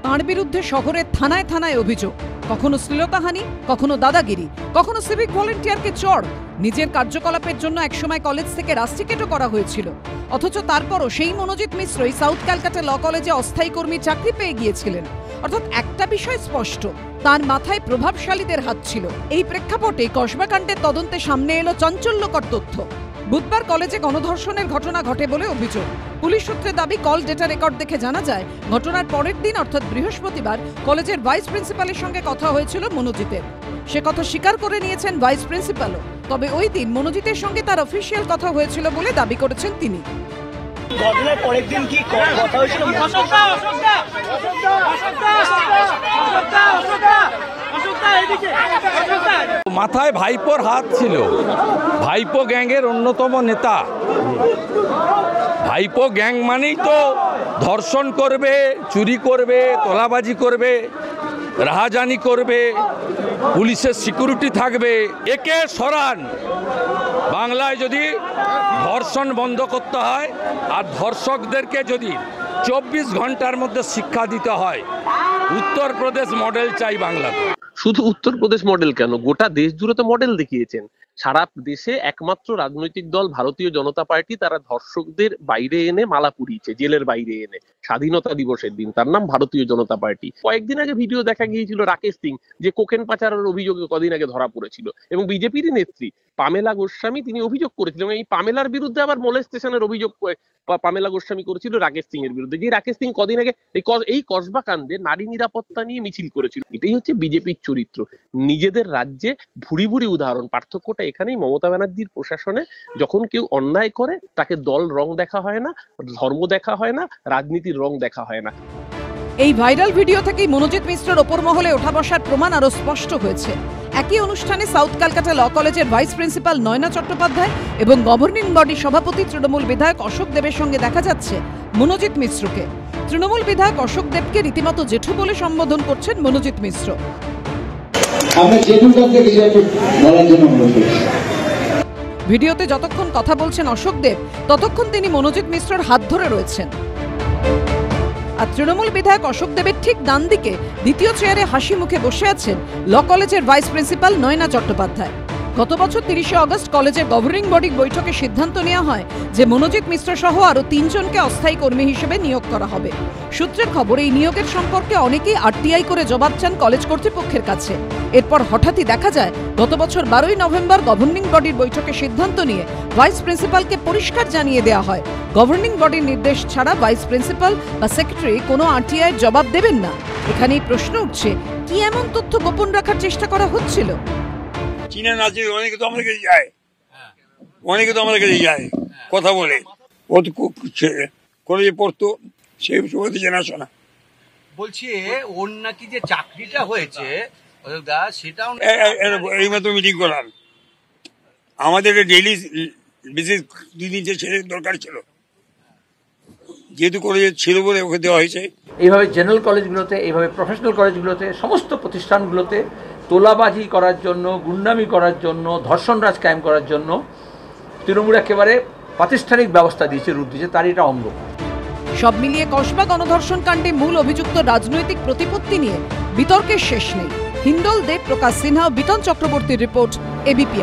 তাঁর বিরুদ্ধে শহরের থানায় থানায় অভিযোগ, কখনো শ্লীলতাহানি, কখনো দাদাগিরি, কখনো সিভিক ভলেন্টিয়ারকে চড়। নিজের কার্যকলাপের জন্য একসময় কলেজ থেকে রাস্টিকেটও করা হয়েছিল। অথচ তারপরও সেই মনোজিৎ মিশ্রই সাউথ ক্যালকাটা ল কলেজে অস্থায়ী কর্মী চাকরি পেয়ে গিয়েছিলেন। অর্থাৎ একটা বিষয় স্পষ্ট, তার মাথায় প্রভাবশালীদের হাত ছিল। এই প্রেক্ষাপটে কসবাকাণ্ডের তদন্তে সামনে এলো চাঞ্চল্যকর তথ্য। বুধবার কলেজে গণধর্ষণের ঘটনা ঘটে বলে অভিযোগ। পুলিশ সূত্রে দাবি, কল ডেটা রেকর্ড দেখে জানা যায় ঘটনার পরের দিন অর্থাৎ বৃহস্পতিবার কলেজের ভাইস প্রিন্সিপালের সঙ্গে কথা হয়েছিল মনোজিতের। সে কথা স্বীকার করে নিয়েছেন ভাইস প্রিন্সিপালও। তবে ওই দিন মনোজিতের সঙ্গে তার অফিসিয়াল কথা হয়েছিল বলে দাবি করেছেন তিনি। ঘটনার পরের দিন কি কথা হয়েছিল? মাথায় ভাইপোর হাত ছিল। ভাইপো গ্যাংয়ের অন্যতম নেতা। ভাইপো গ্যাং মানেই তো ধর্ষণ করবে, চুরি করবে, তোলাবাজি করবে, রাহাজানি করবে, পুলিশের সিকিউরিটি থাকবে। একে সরান। বাংলায় যদি ধর্ষণ বন্ধ করতে হয় আর ধর্ষকদেরকে যদি 24 ঘন্টার মধ্যে শিক্ষা দিতে হয়, উত্তরপ্রদেশ মডেল চাই বাংলাতে। শুধু উত্তরপ্রদেশ মডেল কেন, গোটা দেশ জুড়ে তো মডেল দেখিয়েছেন। সারা দেশে একমাত্র রাজনৈতিক দল ভারতীয় জনতা পার্টি, তারা ধর্ষকদের বাইরে এনে মালা পুড়িয়েছে, জেলের বাইরে এনে, স্বাধীনতা দিবসের দিন। তার নাম ভারতীয় জনতা পার্টি। কয়েকদিন আগে ভিডিও দেখা গিয়েছিল রাকেশ সিং, যে কোকেন পাচারের অভিযোগে কদিন আগে ধরা পড়েছিল, এবং বিজেপির নেত্রী পামেলা গোস্বামী তিনি অভিযোগ করেছিলেন। এই পামেলার বিরুদ্ধে আবার মোলেস্টেশনের অভিযোগ পামেলা গোস্বামী করেছিল রাকেশ সিং এর বিরুদ্ধে। যে রাকেশ সিং কদিন আগে এই কসবা কাণ্ডে নারী নিরাপত্তা নিয়ে মিছিল করেছিল। এটাই হচ্ছে বিজেপির চরিত্র। নিজেদের রাজ্যে ভুরি ভুরি উদাহরণ। পার্থক্যটা এখানেই, মমতা ব্যানার্জির প্রশাসনে যখন কেউ অন্যায় করে তাকে দল রং দেখা হয় না, ধর্ম দেখা হয় না, রাজনীতির রং দেখা হয় না। এই ভাইরাল ভিডিও থেকেই মনোজিৎ মিশ্রের ওপর মহলে ওঠা বসার প্রমাণ আরো স্পষ্ট হয়েছে। একই অনুষ্ঠানে সাউথ ক্যালকাটা ল কলেজের ভাইস প্রিন্সিপাল নয়না চট্টোপাধ্যায় এবং গভর্নিং বডি সভাপতি তৃণমূল বিধায়ক অশোক দেবের সঙ্গে দেখা যাচ্ছে মনোজিৎ মিশ্রকে। তৃণমূল বিধায়ক অশোক দেবকে রীতিমতো জেঠু বলে সম্বোধন করছেন মনোজিৎ মিশ্র। ভিডিওতে যতক্ষণ কথা বলছেন অশোক দেব, ততক্ষণ তিনি মনোজিৎ মিশ্রের হাত ধরে রয়েছেন। আর তৃণমূল বিধায়ক অশোক দেবের ঠিক ডান দিকে দ্বিতীয় চেয়ারে হাসি মুখে বসে আছেন ল কলেজের ভাইস প্রিন্সিপাল নয়না চট্টোপাধ্যায়। গত বছর 30শে অগস্ট কলেজের গভর্নিং বডি বৈঠকে সিদ্ধান্ত নেওয়া হয় যে মনোজিৎ মিশ্র সহ আরো 3 জনকে অস্থায়ী কর্মী হিসেবে নিয়োগ করা হবে। সূত্রের খবর, এই নিয়োগের সম্পর্কে অনেকেই আরটিআই করে জবাব চান কলেজ কর্তৃপক্ষের কাছে। এরপর হঠাৎই দেখা যায় গত বছর 12ই নভেম্বর গভর্নিং বডির বৈঠকে সিদ্ধান্ত নিয়ে ভাইস প্রিন্সিপালকে পরিষ্কার জানিয়ে দেওয়া হয়, গভর্নিং বডির নির্দেশ ছাড়া ভাইস প্রিন্সিপাল বা সেক্রেটারি কোনো আরটিআই জবাব দেবেন না। এখানেই প্রশ্ন উঠছে, কি এমন তথ্য গোপন রাখার চেষ্টা করা হচ্ছিল? চীনা নাচে অনেকে তো আমাদের কাছে যায়, কথা বলে। ও তো কলেজে পড়তো, সেই সময় জানাশোনা। বলছি ওর নাকি যে চাকরিটা হয়েছে সেটাও এই মতো মিটিং করার আমাদের ডেইলি বেসিস 2 দিন ছেলের দরকার ছিল, যেহেতু কলেজে ছিল বলে ওকে দেওয়া হয়েছে। এইভাবে জেনারেল কলেজগুলোতে, এইভাবে প্রফেশনাল কলেজগুলোতে, সমস্ত প্রতিষ্ঠানগুলোতে তোলাবাজি করার জন্য, গুন্ডামি করার জন্য, ধর্ষণরাজ কায়েম করার জন্য তৃণমূল একেবারে প্রাতিষ্ঠানিক ব্যবস্থা দিয়েছে, রূপ দিয়েছে, তার এটা অঙ্গ। সব মিলিয়ে কসবা গণধর্ষণ কাণ্ডে মূল অভিযুক্ত রাজনৈতিক প্রতিপত্তি নিয়ে বিতর্কের শেষ নেই। হিন্দল দেব, প্রকাশ সিনহা, বিতন চক্রবর্তীর রিপোর্ট, এবিপি।